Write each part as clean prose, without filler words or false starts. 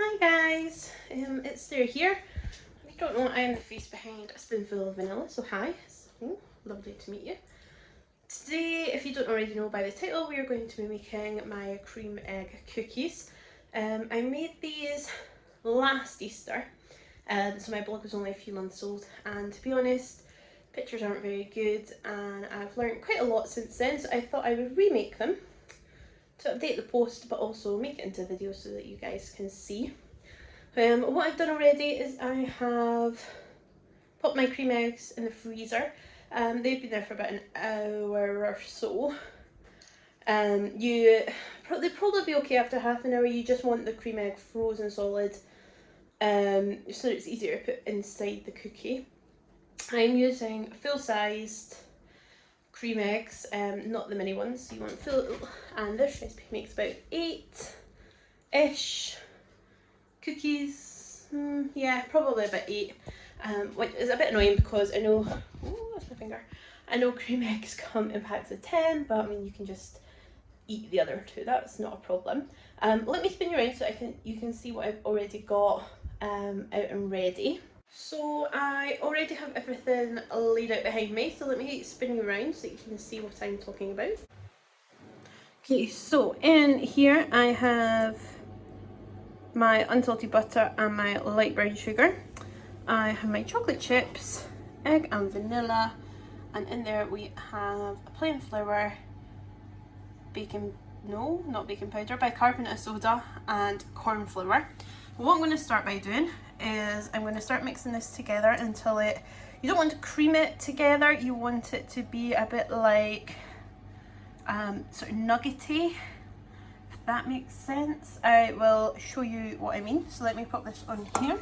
Hi guys, it's Sarah here. If you don't know, I am the face behind A Spoonful of Vanilla, so hi, lovely to meet you. Today, if you don't already know by the title, we are going to be making my cream egg cookies. I made these last Easter, so my blog was only a few months old, and to be honest, pictures aren't very good, and I've learned quite a lot since then, so I thought I would remake them to update the post, but also make it into a video so that you guys can see. What I've done already is I have put my cream eggs in the freezer. They've been there for about an hour or so. They'll probably be okay after half an hour. You just want the cream egg frozen solid, so that it's easier to put inside the cookie. I'm using full-sized cream eggs, not the mini ones. You want full, and this recipe makes about 8-ish cookies. Yeah, probably about 8. Which is a bit annoying because I know, oh, that's my finger. I know cream eggs come in packs of 10, but I mean you can just eat the other 2. That's not a problem. Let me spin you around so you can see what I've already got out and ready. So I already have everything laid out behind me, so let me spin you around so you can see what I'm talking about. Okay, so in here I have my unsalted butter and my light brown sugar. I have my chocolate chips, egg and vanilla, and in there we have plain flour, not baking powder, bicarbonate of soda and corn flour. What I'm going to start by doing is I'm going to start mixing this together until you don't want to cream it together, you want it to be a bit like sort of nuggety, if that makes sense. I will show you what I mean, so let me pop this on here.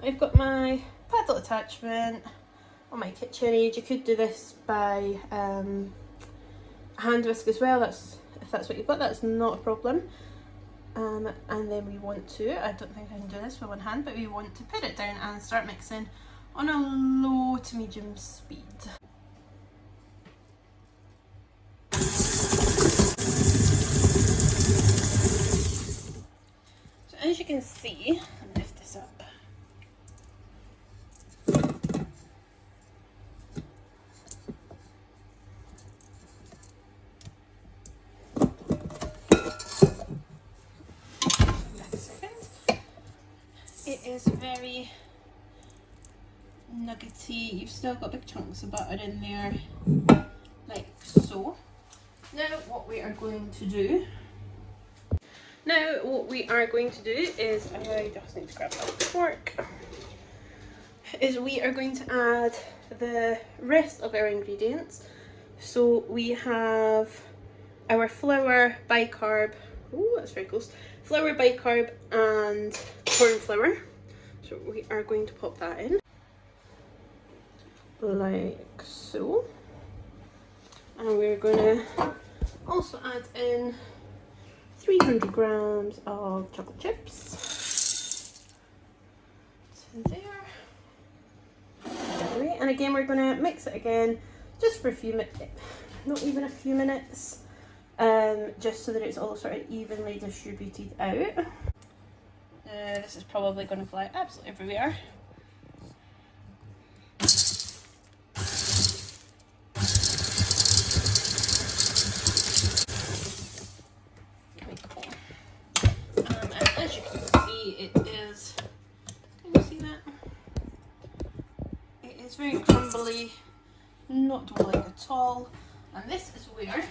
I've got my paddle attachment on my KitchenAid. You could do this by hand whisk as well, if that's what you've got, that's not a problem. And then we want to, I don't think I can do this with one hand, but we want to put it down and start mixing on a low to medium speed. So as you can see, I'll lift this up. It is very nuggety. You've still got big chunks of butter in there, like so. Now what we are going to do is, I just need to grab a fork, is we are going to add the rest of our ingredients. So we have our flour, bicarb, oh that's very close, flour, bicarb and corn flour. So we are going to pop that in like so, and we're going to also add in 300 grams of chocolate chips to there. And again we're going to mix it again just for a few minutes, not even a few minutes, just so that it's all sort of evenly distributed out. This is probably going to fly absolutely everywhere. And as you can see, it is, can you see that? It is very crumbly, not dough-like at all. And this is where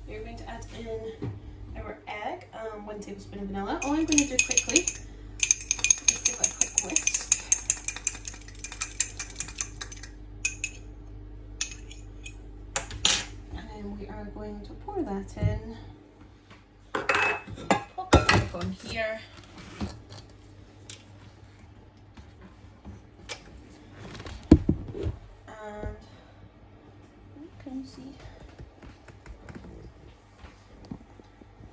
we're going to add in our egg and 1 tablespoon of vanilla. All I'm going to do quickly is give it a quick whisk. And then we are going to pour that in. Pop it back on here. And can you see?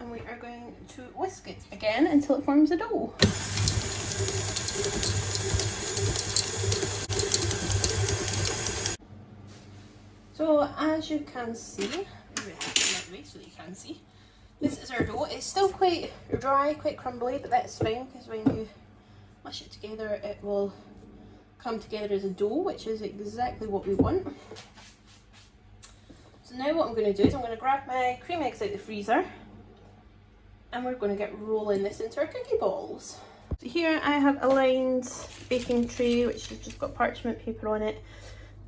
And we are going to whisk it again until it forms a dough. So as you can see, maybe I have to that way so that you can see. This is our dough. It's still quite dry, quite crumbly, but that's fine because when you mush it together it will come together as a dough, which is exactly what we want. So now what I'm going to do is I'm going to grab my cream eggs out of the freezer and we're going to get rolling this into our cookie balls. So here I have a lined baking tray which has just got parchment paper on it.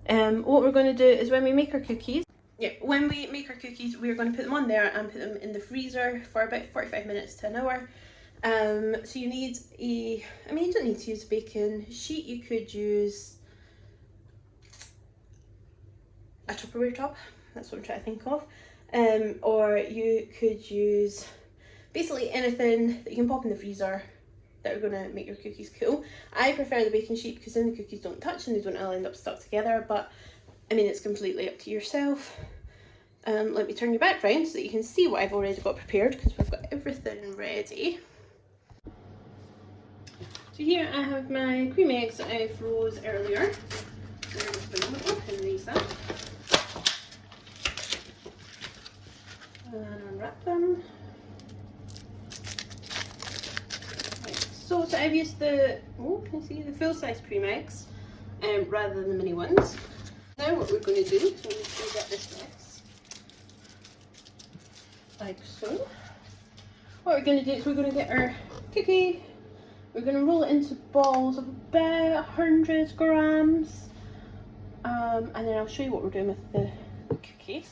What we're going to do is when we make our cookies, we're going to put them on there and put them in the freezer for about 45 minutes to an hour. So you need you don't need to use a baking sheet. You could use a Tupperware top, that's what I'm trying to think of. Or you could use basically anything that you can pop in the freezer that are going to make your cookies cool. I prefer the baking sheet because then the cookies don't touch and they don't all end up stuck together, but I mean it's completely up to yourself. Let me turn you back round so that you can see what I've already got prepared because we've got everything ready. So here I have my cream eggs that I froze earlier. So we're just going to open these up and unwrap them. So I've used the, can you see, the full size cream eggs rather than the mini ones. Now what we're going to do is we're going to get this mix like so. What we're going to do is we're going to get our cookie, we're going to roll it into balls of about 100 grams and then I'll show you what we're doing with the cookie.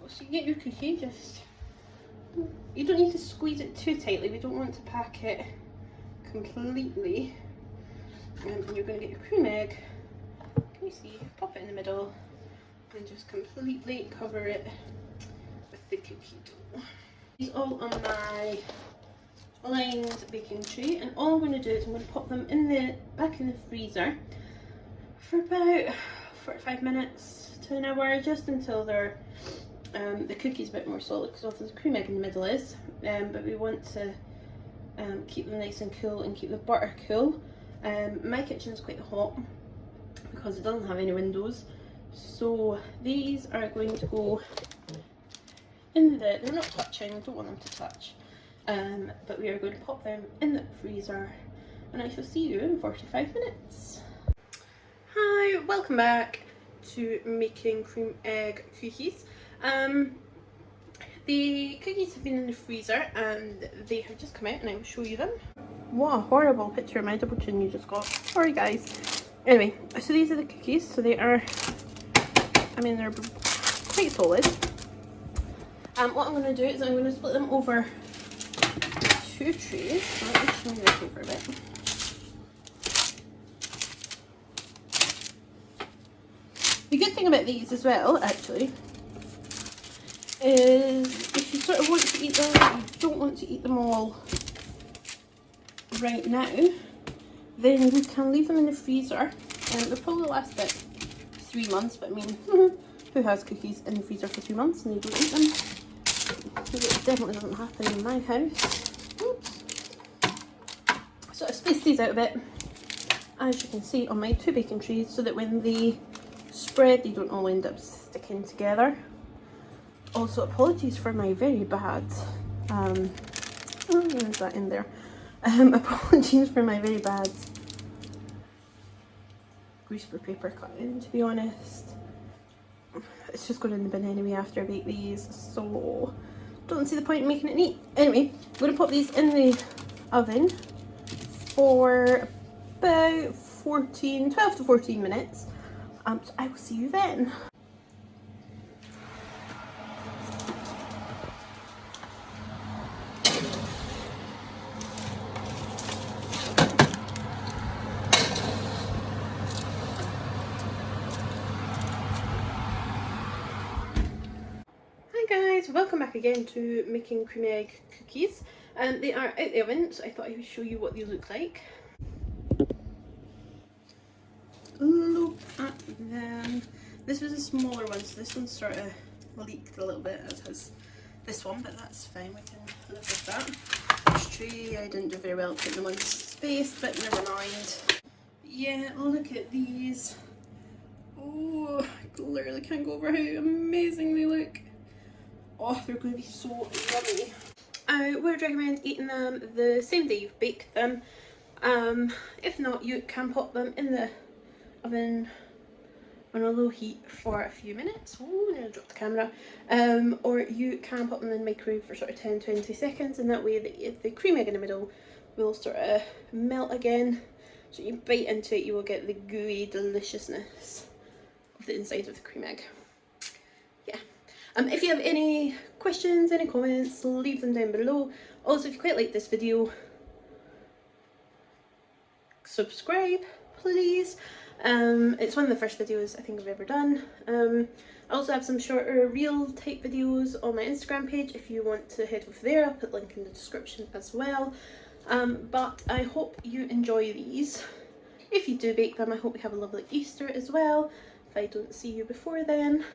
So you get your cookie, you don't need to squeeze it too tightly, we don't want to pack it completely. And you're going to get your cream egg, can you see, pop it in the middle and just completely cover it with the cookie dough. These all on my lined baking tray, and all I'm going to do is I'm going to pop them back in the freezer for about 45 minutes to an hour, just until they're the cookie's a bit more solid because obviously the cream egg in the middle is, but we want to keep them nice and cool and keep the butter cool. My kitchen's quite hot because it doesn't have any windows, so these are going to go in they're not touching, I don't want them to touch, but we are going to pop them in the freezer and I shall see you in 45 minutes. Hi, welcome back to making cream egg cookies. The cookies have been in the freezer and they have just come out and I will show you them. What a horrible picture of my double chin you just got. Sorry guys. Anyway, so these are the cookies. So they are, they're quite solid. What I'm going to do is I'm going to split them over 2 trays. Let me show you this over a bit. The good thing about these as well, actually, is if you sort of want to eat them, you don't want to eat them all right now, then you can leave them in the freezer and they'll probably last about 3 months, but I mean, who has cookies in the freezer for 2 months and they don't eat them? It definitely doesn't happen in my house. Oops. So I've spaced these out a bit, as you can see, on my 2 baking trays so that when they spread they don't all end up sticking together. Also, apologies for my very bad, there's that in there. Apologies for my very bad greaseproof paper cutting, to be honest. It's just going in the bin anyway after I bake these, so don't see the point in making it neat. Anyway, I'm going to pop these in the oven for about 12 to 14 minutes. So I will see you then. Guys, welcome back again to making cream egg cookies. They are out the oven, so I thought I would show you what they look like. Look at them. This was a smaller one, so this one sort of leaked a little bit, as has this one, but that's fine, we can live with that. It's true, I didn't do very well at putting them on space, but never mind. Yeah, look at these. Oh, I literally can't go over how amazing they look. Oh, they're going to be so yummy. I would recommend eating them the same day you've baked them. If not, you can pop them in the oven on a low heat for a few minutes. Oh, I'm gonna drop the camera. Or you can pop them in the microwave for sort of 10-20 seconds, and that way the cream egg in the middle will sort of melt again. So you bite into it, you will get the gooey deliciousness of the inside of the cream egg. Yeah. If you have any questions, any comments, leave them down below. Also, if you quite like this video, subscribe, please. It's one of the first videos I think I've ever done. I also have some shorter reel type videos on my Instagram page if you want to head over there. I'll put the link in the description as well. But I hope you enjoy these. If you do bake them, I hope you have a lovely Easter as well, if I don't see you before then.